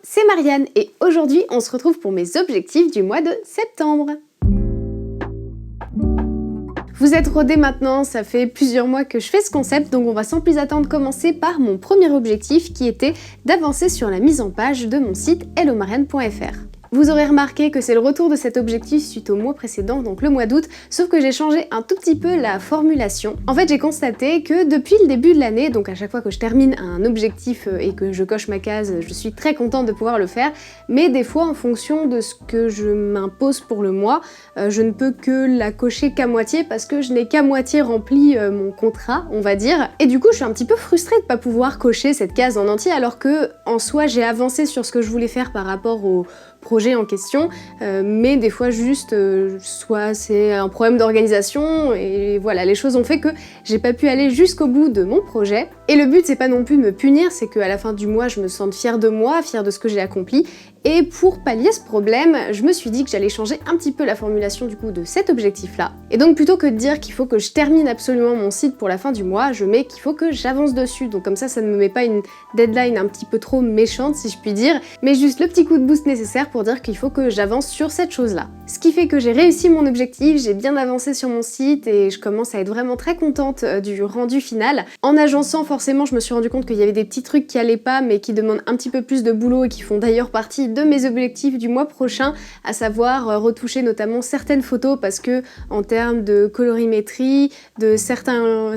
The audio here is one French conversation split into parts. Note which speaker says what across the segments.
Speaker 1: c'est Marianne et aujourd'hui on se retrouve pour mes objectifs du mois de septembre. Vous êtes rodés maintenant, ça fait plusieurs mois que je fais ce concept, donc on va sans plus attendre commencer par mon premier objectif qui était d'avancer sur la mise en page de mon site hellomarianne.fr. Vous aurez remarqué que c'est le retour de cet objectif suite au mois précédent, donc le mois d'août, sauf que j'ai changé un tout petit peu la formulation. En fait, j'ai constaté que depuis le début de l'année, donc à chaque fois que je termine un objectif et que je coche ma case, je suis très contente de pouvoir le faire, mais des fois, en fonction de ce que je m'impose pour le mois, je ne peux que la cocher qu'à moitié parce que je n'ai qu'à moitié rempli mon contrat, on va dire. Et du coup, je suis un petit peu frustrée de pas pouvoir cocher cette case en entier alors que, en soi, j'ai avancé sur ce que je voulais faire par rapport au projet en question, mais des fois juste soit c'est un problème d'organisation et voilà, les choses ont fait que j'ai pas pu aller jusqu'au bout de mon projet. Et le but c'est pas non plus de me punir, c'est qu'à la fin du mois je me sente fière de moi, fière de ce que j'ai accompli. Et pour pallier ce problème, je me suis dit que j'allais changer un petit peu la formulation du coup de cet objectif-là. Et donc plutôt que de dire qu'il faut que je termine absolument mon site pour la fin du mois, je mets qu'il faut que j'avance dessus. Donc comme ça ne me met pas une deadline un petit peu trop méchante si je puis dire, mais juste le petit coup de boost nécessaire pour dire qu'il faut que j'avance sur cette chose-là. Ce qui fait que j'ai réussi mon objectif, j'ai bien avancé sur mon site et je commence à être vraiment très contente du rendu final. En agençant, forcément, je me suis rendu compte qu'il y avait des petits trucs qui allaient pas, mais qui demandent un petit peu plus de boulot et qui font d'ailleurs partie de mes objectifs du mois prochain, à savoir retoucher notamment certaines photos parce que en termes de colorimétrie, de certains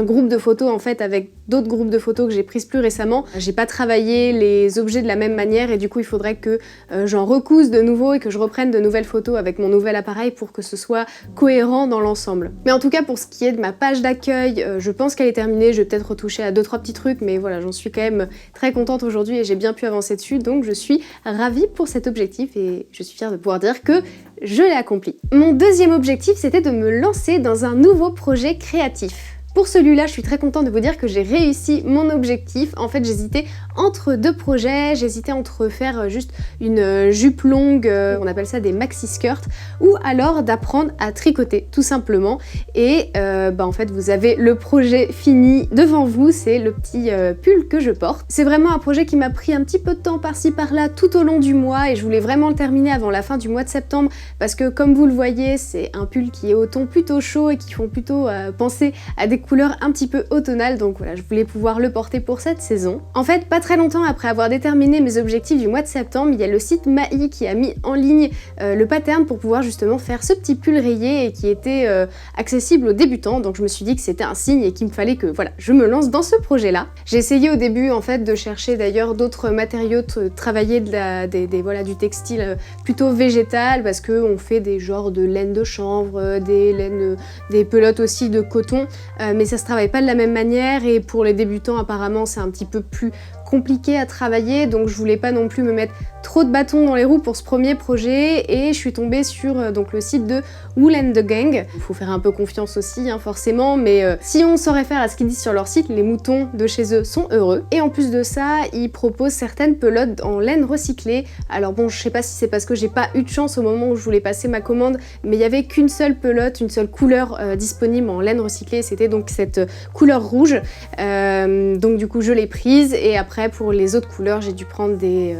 Speaker 1: groupes de photos en fait avec d'autres groupes de photos que j'ai prises plus récemment, j'ai pas travaillé les objets de la même manière et du coup il faudrait que j'en recouse de nouveau et que je reprenne de nouvelles photos avec mon nouvel appareil pour que ce soit cohérent dans l'ensemble. Mais en tout cas pour ce qui est de ma page d'accueil, je pense qu'elle est terminée, je vais peut-être retoucher à 2-3 petits trucs mais voilà, j'en suis quand même très contente aujourd'hui et j'ai bien pu avancer dessus, donc je suis ravie pour cet objectif et je suis fière de pouvoir dire que je l'ai accompli. Mon deuxième objectif c'était de me lancer dans un nouveau projet créatif. Pour celui-là, je suis très contente de vous dire que j'ai réussi mon objectif. En fait, j'hésitais entre deux projets, j'hésitais entre faire juste une jupe longue, on appelle ça des maxi skirts, ou alors d'apprendre à tricoter, tout simplement. Et en fait, vous avez le projet fini devant vous, c'est le petit pull que je porte. C'est vraiment un projet qui m'a pris un petit peu de temps par-ci par-là tout au long du mois et je voulais vraiment le terminer avant la fin du mois de septembre parce que comme vous le voyez, c'est un pull qui est au ton plutôt chaud et qui font plutôt penser à des couleurs un petit peu automnales, donc voilà, je voulais pouvoir le porter pour cette saison. En fait, pas très longtemps après avoir déterminé mes objectifs du mois de septembre, il y a le site Maï qui a mis en ligne le pattern pour pouvoir justement faire ce petit pull rayé et qui était accessible aux débutants, donc je me suis dit que c'était un signe et qu'il me fallait que voilà, je me lance dans ce projet-là. J'ai essayé au début en fait de chercher d'ailleurs d'autres matériaux, de travailler du textile plutôt végétal parce qu'on fait des genres de laine de chanvre, des pelotes aussi de coton, mais ça se travaille pas de la même manière et pour les débutants apparemment c'est un petit peu plus compliqué à travailler, donc je voulais pas non plus me mettre trop de bâtons dans les roues pour ce premier projet et je suis tombée sur donc le site de Wool and the Gang. Il faut faire un peu confiance aussi forcément, mais si on se réfère à ce qu'ils disent sur leur site, les moutons de chez eux sont heureux. Et en plus de ça, ils proposent certaines pelotes en laine recyclée. Alors bon, je sais pas si c'est parce que j'ai pas eu de chance au moment où je voulais passer ma commande, mais il y avait qu'une seule pelote, une seule couleur disponible en laine recyclée, c'était donc cette couleur rouge. Donc du coup je l'ai prise et après pour les autres couleurs j'ai dû prendre des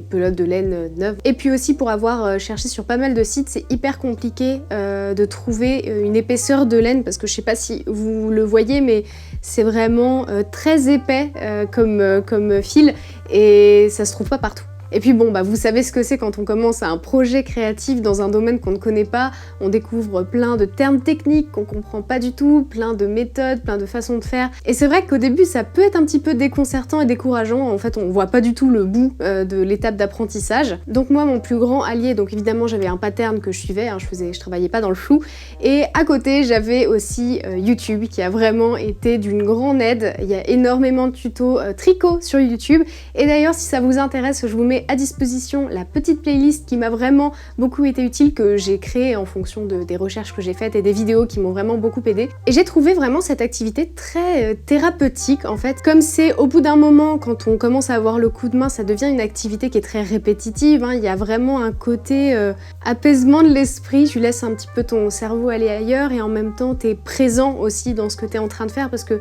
Speaker 1: pelotes de laine neuves. Et puis aussi pour avoir cherché sur pas mal de sites, c'est hyper compliqué de trouver une épaisseur de laine parce que je sais pas si vous le voyez mais c'est vraiment très épais comme fil et ça se trouve pas partout. Et puis bon, vous savez ce que c'est quand on commence un projet créatif dans un domaine qu'on ne connaît pas, on découvre plein de termes techniques qu'on comprend pas du tout, plein de méthodes, plein de façons de faire. Et c'est vrai qu'au début, ça peut être un petit peu déconcertant et décourageant, en fait on voit pas du tout le bout de l'étape d'apprentissage. Donc moi, mon plus grand allié, donc évidemment j'avais un pattern que je suivais, je travaillais pas dans le flou, et à côté j'avais aussi YouTube qui a vraiment été d'une grande aide. Il y a énormément de tutos tricot sur YouTube, et d'ailleurs si ça vous intéresse, je vous mets à disposition la petite playlist qui m'a vraiment beaucoup été utile, que j'ai créée en fonction des recherches que j'ai faites et des vidéos qui m'ont vraiment beaucoup aidé. Et j'ai trouvé vraiment cette activité très thérapeutique en fait. Comme c'est au bout d'un moment, quand on commence à avoir le coup de main, ça devient une activité qui est très répétitive, il y a vraiment un côté apaisement de l'esprit, tu laisses un petit peu ton cerveau aller ailleurs et en même temps t'es présent aussi dans ce que t'es en train de faire parce que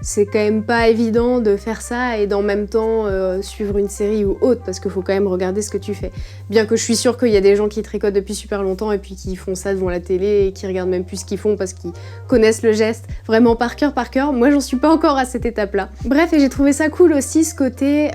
Speaker 1: c'est quand même pas évident de faire ça et d'en même temps suivre une série ou autre, parce qu'il faut quand même regarder ce que tu fais. Bien que je suis sûre qu'il y a des gens qui tricotent depuis super longtemps et puis qui font ça devant la télé et qui regardent même plus ce qu'ils font parce qu'ils connaissent le geste vraiment par cœur. Moi j'en suis pas encore à cette étape-là. Bref, et j'ai trouvé ça cool aussi ce côté,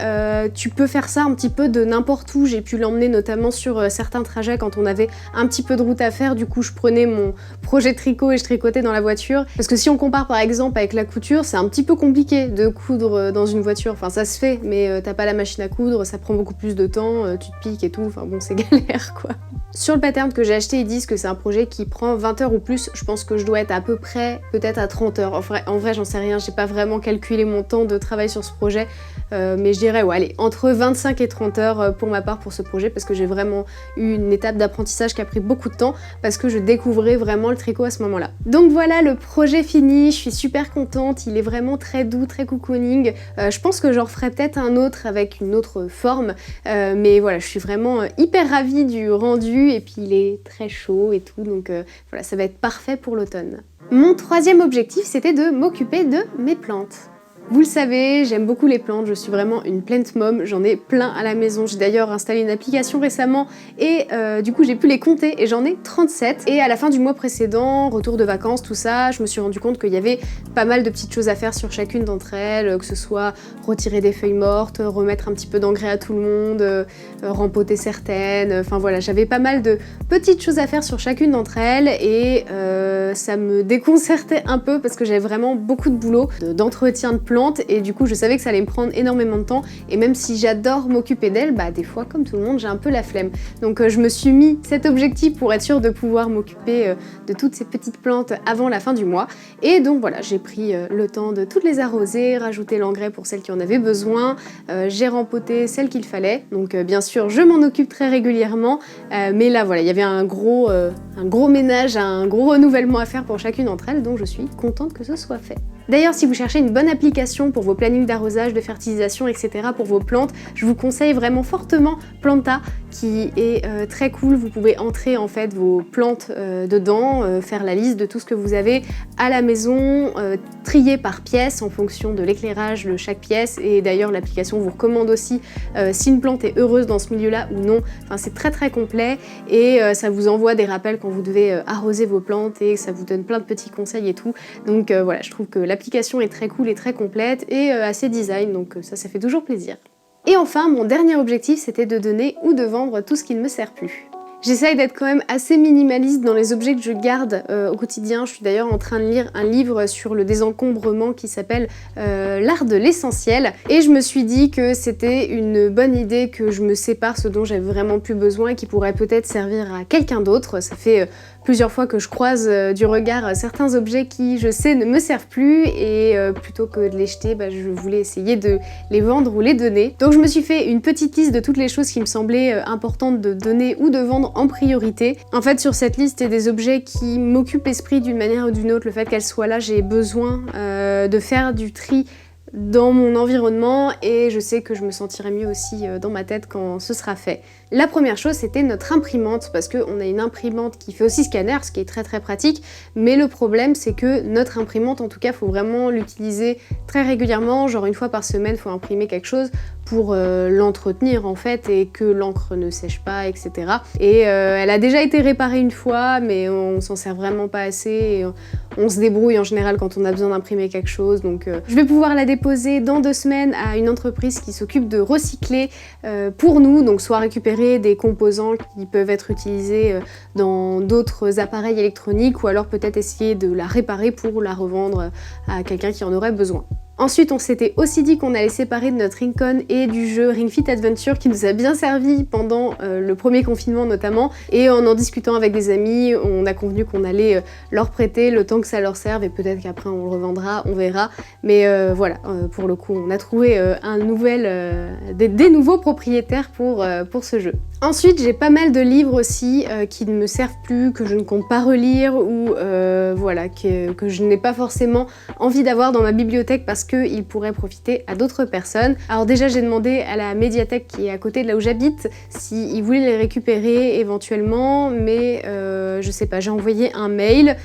Speaker 1: tu peux faire ça un petit peu de n'importe où. J'ai pu l'emmener notamment sur certains trajets quand on avait un petit peu de route à faire. Du coup, je prenais mon projet tricot et je tricotais dans la voiture. Parce que si on compare par exemple avec la couture, c'est un petit peu compliqué de coudre dans une voiture. Enfin, ça se fait, mais t'as pas la machine à coudre, ça prend beaucoup plus de temps, tu te piques et tout. Enfin bon, c'est galère quoi. Sur le pattern que j'ai acheté, ils disent que c'est un projet qui prend 20 heures ou plus. Je pense que je dois être à peu près, peut-être à 30 heures. En vrai, j'en sais rien, j'ai pas vraiment calculé mon temps de travail sur ce projet. Mais je dirais, ouais, allez, entre 25 et 30 heures pour ma part pour ce projet, parce que j'ai vraiment eu une étape d'apprentissage qui a pris beaucoup de temps, parce que je découvrais vraiment le tricot à ce moment-là. Donc voilà, le projet fini, je suis super contente, il est vraiment très doux, très cocooning. Je pense que j'en referai peut-être un autre avec une autre forme, mais voilà, je suis vraiment hyper ravie du rendu, et puis il est très chaud et tout, donc voilà, ça va être parfait pour l'automne. Mon troisième objectif, c'était de m'occuper de mes plantes. Vous le savez, j'aime beaucoup les plantes, je suis vraiment une plant mom, j'en ai plein à la maison. J'ai d'ailleurs installé une application récemment et du coup j'ai pu les compter et j'en ai 37. Et à la fin du mois précédent, retour de vacances, tout ça, je me suis rendu compte qu'il y avait pas mal de petites choses à faire sur chacune d'entre elles, que ce soit retirer des feuilles mortes, remettre un petit peu d'engrais à tout le monde, rempoter certaines, enfin voilà, j'avais pas mal de petites choses à faire sur chacune d'entre elles et ça me déconcertait un peu parce que j'avais vraiment beaucoup de boulot, d'entretien de plantes et du coup je savais que ça allait me prendre énormément de temps et même si j'adore m'occuper d'elles, bah des fois comme tout le monde j'ai un peu la flemme. Donc je me suis mis cet objectif pour être sûre de pouvoir m'occuper de toutes ces petites plantes avant la fin du mois et donc voilà, j'ai pris le temps de toutes les arroser, rajouter l'engrais pour celles qui en avaient besoin, j'ai rempoté celles qu'il fallait, donc bien sûr je m'en occupe très régulièrement mais là voilà, il y avait un gros ménage, un gros renouvellement à faire pour chacune d'entre elles, donc je suis contente que ce soit fait. D'ailleurs, si vous cherchez une bonne application pour vos plannings d'arrosage, de fertilisation, etc. pour vos plantes, je vous conseille vraiment fortement Planta, qui est très cool. Vous pouvez entrer en fait vos plantes dedans, faire la liste de tout ce que vous avez à la maison, trier par pièce en fonction de l'éclairage de chaque pièce. Et d'ailleurs, l'application vous recommande aussi si une plante est heureuse dans ce milieu-là ou non. Enfin, c'est très très complet et ça vous envoie des rappels quand vous devez arroser vos plantes et ça vous donne plein de petits conseils et tout. Donc voilà, je trouve que l'application est très cool et très complète et assez design, donc ça fait toujours plaisir. Et enfin, mon dernier objectif, c'était de donner ou de vendre tout ce qui ne me sert plus. J'essaye d'être quand même assez minimaliste dans les objets que je garde au quotidien. Je suis d'ailleurs en train de lire un livre sur le désencombrement qui s'appelle L'art de l'essentiel. Et je me suis dit que c'était une bonne idée que je me sépare ce dont j'avais vraiment plus besoin et qui pourrait peut-être servir à quelqu'un d'autre. Ça fait plusieurs fois que je croise du regard certains objets qui, je sais, ne me servent plus et plutôt que de les jeter, je voulais essayer de les vendre ou les donner. Donc je me suis fait une petite liste de toutes les choses qui me semblaient importantes de donner ou de vendre en priorité. En fait, sur cette liste, il y a des objets qui m'occupent l'esprit d'une manière ou d'une autre. Le fait qu'elles soient là, j'ai besoin de faire du tri dans mon environnement et je sais que je me sentirai mieux aussi dans ma tête quand ce sera fait. La première chose, c'était notre imprimante, parce qu'on a une imprimante qui fait aussi scanner, ce qui est très très pratique, mais le problème c'est que notre imprimante, en tout cas, faut vraiment l'utiliser très régulièrement, genre une fois par semaine, faut imprimer quelque chose pour l'entretenir en fait et que l'encre ne sèche pas, etc. Et elle a déjà été réparée une fois, mais on s'en sert vraiment pas assez et on se débrouille en général quand on a besoin d'imprimer quelque chose, donc je vais pouvoir la déposer dans 2 semaines à une entreprise qui s'occupe de recycler pour nous, donc soit récupérer des composants qui peuvent être utilisés dans d'autres appareils électroniques ou alors peut-être essayer de la réparer pour la revendre à quelqu'un qui en aurait besoin. Ensuite, on s'était aussi dit qu'on allait séparer de notre Rincon et du jeu Ring Fit Adventure qui nous a bien servi pendant le premier confinement notamment, et en discutant avec des amis, on a convenu qu'on allait leur prêter le temps que ça leur serve et peut-être qu'après on le revendra, on verra, mais voilà, pour le coup on a trouvé des nouveaux propriétaires pour ce jeu. Ensuite, j'ai pas mal de livres aussi qui ne me servent plus, que je ne compte pas relire ou voilà, que je n'ai pas forcément envie d'avoir dans ma bibliothèque parce qu'ils pourraient profiter à d'autres personnes. Alors déjà, j'ai demandé à la médiathèque qui est à côté de là où j'habite s'ils voulaient les récupérer éventuellement, mais je sais pas, j'ai envoyé un mail.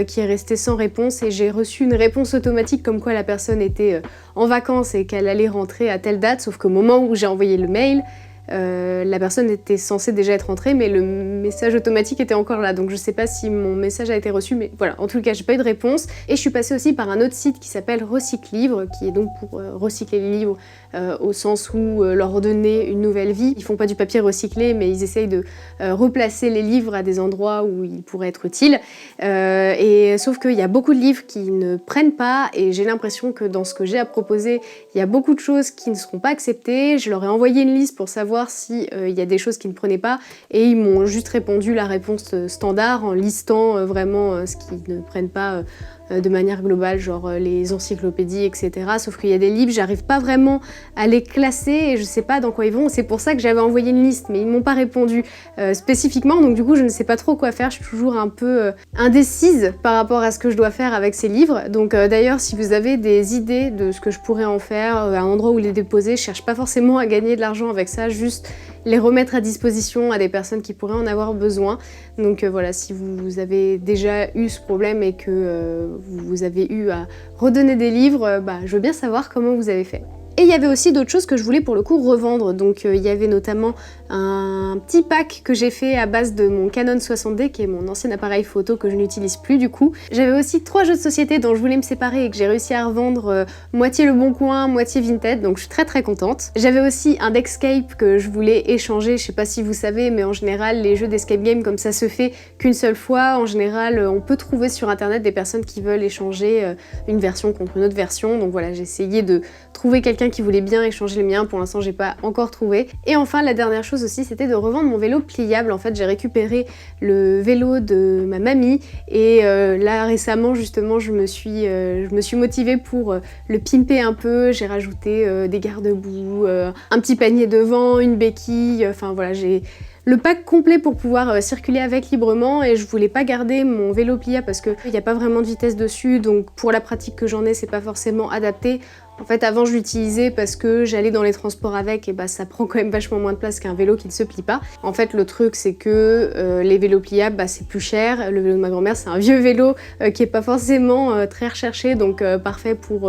Speaker 1: qui est resté sans réponse et j'ai reçu une réponse automatique comme quoi la personne était en vacances et qu'elle allait rentrer à telle date, sauf qu'au moment où j'ai envoyé le mail, la personne était censée déjà être rentrée, mais le message automatique était encore là, donc je sais pas si mon message a été reçu, mais voilà, en tout cas j'ai pas eu de réponse. Et je suis passée aussi par un autre site qui s'appelle Recyclivre, qui est donc pour recycler les livres au sens où leur donner une nouvelle vie. Ils font pas du papier recyclé, mais ils essayent de replacer les livres à des endroits où ils pourraient être utiles. Et sauf qu'il y a beaucoup de livres qui ne prennent pas, et j'ai l'impression que dans ce que j'ai à proposer, il y a beaucoup de choses qui ne seront pas acceptées. Je leur ai envoyé une liste pour savoir si y a des choses qui ne prenaient pas, et ils m'ont juste répondu la réponse standard en listant vraiment ce qui ne prennent pas de manière globale, genre les encyclopédies, etc. Sauf qu'il y a des livres, j'arrive pas vraiment à les classer et je sais pas dans quoi ils vont. C'est pour ça que j'avais envoyé une liste, mais ils m'ont pas répondu spécifiquement, donc du coup je ne sais pas trop quoi faire. Je suis toujours un peu indécise par rapport à ce que je dois faire avec ces livres. Donc d'ailleurs, si vous avez des idées de ce que je pourrais en faire, un endroit où les déposer, je cherche pas forcément à gagner de l'argent avec ça, juste les remettre à disposition à des personnes qui pourraient en avoir besoin. Donc voilà, si vous avez déjà eu ce problème et que vous avez eu à redonner des livres, je veux bien savoir comment vous avez fait. Et il y avait aussi d'autres choses que je voulais pour le coup revendre, donc il y avait notamment un petit pack que j'ai fait à base de mon Canon 60D qui est mon ancien appareil photo que je n'utilise plus du coup. J'avais aussi 3 jeux de société dont je voulais me séparer et que j'ai réussi à revendre moitié le bon coin, moitié Vinted, donc je suis très contente. J'avais aussi un Deckscape que je voulais échanger, je sais pas si vous savez, mais en général les jeux d'escape game comme ça se fait qu'une seule fois. En général on peut trouver sur internet des personnes qui veulent échanger une version contre une autre version, donc voilà, j'ai essayé de trouver quelqu'un qui voulait bien échanger le mien, pour l'instant j'ai pas encore trouvé. Et enfin la dernière chose aussi, c'était de revendre mon vélo pliable. En fait j'ai récupéré le vélo de ma mamie et là récemment justement je me suis motivée pour le pimper un peu. J'ai rajouté des garde-boue, un petit panier devant, une béquille, enfin voilà, j'ai le pack complet pour pouvoir circuler avec librement, et je voulais pas garder mon vélo pliable parce qu'il n'y a pas vraiment de vitesse dessus, donc pour la pratique que j'en ai c'est pas forcément adapté. En fait avant je l'utilisais parce que j'allais dans les transports avec et ça prend quand même vachement moins de place qu'un vélo qui ne se plie pas. En fait le truc c'est que les vélos pliables c'est plus cher. Le vélo de ma grand-mère c'est un vieux vélo qui est pas forcément très recherché, donc parfait pour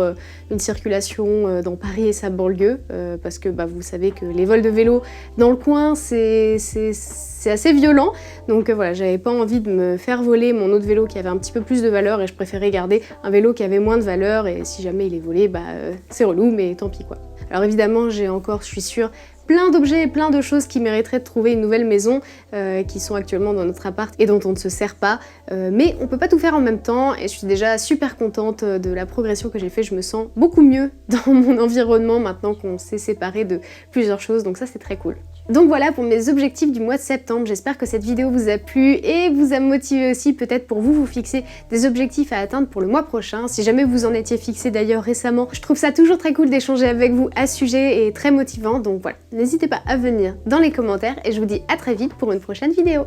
Speaker 1: une circulation dans Paris et sa banlieue, parce que vous savez que les vols de vélo dans le coin c'est assez violent, donc voilà, j'avais pas envie de me faire voler mon autre vélo qui avait un petit peu plus de valeur et je préférais garder un vélo qui avait moins de valeur, et si jamais il est volé, c'est relou, mais tant pis quoi. Alors évidemment j'ai encore, je suis sûre, plein d'objets et plein de choses qui mériteraient de trouver une nouvelle maison, qui sont actuellement dans notre appart et dont on ne se sert pas, mais on peut pas tout faire en même temps, et je suis déjà super contente de la progression que j'ai fait. Je me sens beaucoup mieux dans mon environnement maintenant qu'on s'est séparé de plusieurs choses, donc ça c'est très cool. Donc voilà pour mes objectifs du mois de septembre, j'espère que cette vidéo vous a plu et vous a motivé aussi peut-être pour vous fixer des objectifs à atteindre pour le mois prochain. Si jamais vous en étiez fixé d'ailleurs récemment, je trouve ça toujours très cool d'échanger avec vous à ce sujet et très motivant, donc voilà, n'hésitez pas à venir dans les commentaires et je vous dis à très vite pour une prochaine vidéo.